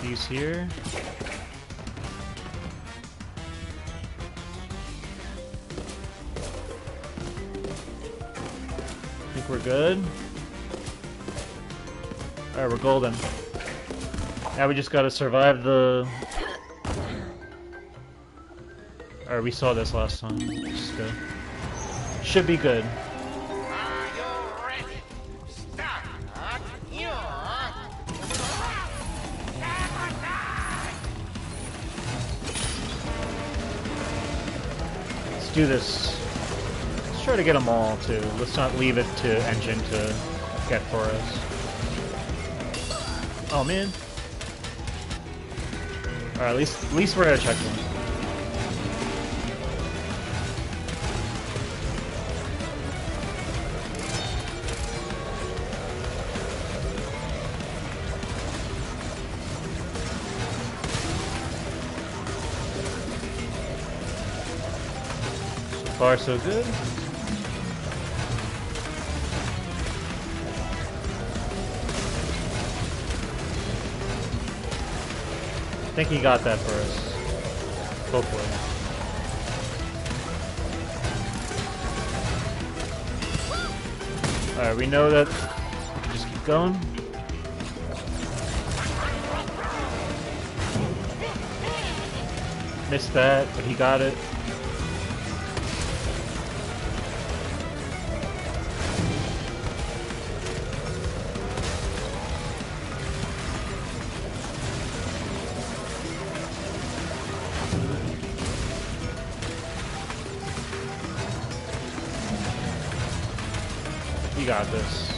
These here. I think we're good. Alright, we're golden. Now we just gotta survive the... Alright, we saw this last time. Just go. Should be good. Are you ready? Start your... Let's do this. Let's try to get them all, too. Let's not leave it to Engine to get for us. Oh, man. Alright, at least we're at a checkpoint. So far, so good. I think he got that for us. Hopefully. Alright, we know that. Just keep going. Missed that, but he got it. You got this.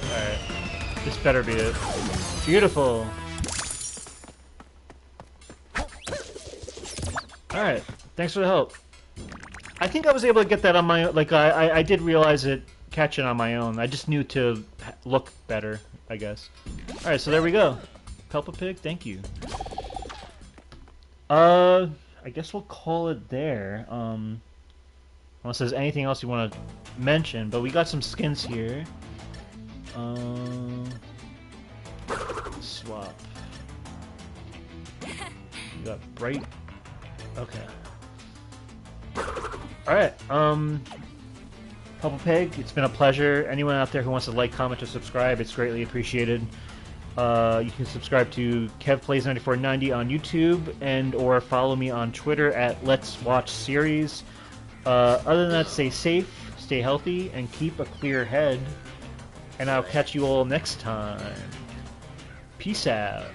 Alright. This better be it. Beautiful. Alright. Thanks for the help. I think I was able to get that on my own. Like, I did realize it, catch it on my own. I just knew to look better, I guess. Alright, so there we go. Peppa Pig, thank you. I guess we'll call it there. Unless there's anything else you want to mention, but we got some skins here. Swap. You got bright. Okay. Alright, Peppa Pig, it's been a pleasure. Anyone out there who wants to like, comment, or subscribe, it's greatly appreciated. You can subscribe to KevPlays9490 on YouTube and or follow me on Twitter at Let's Watch Series. Other than that, stay safe, stay healthy, and keep a clear head. And I'll catch you all next time. Peace out.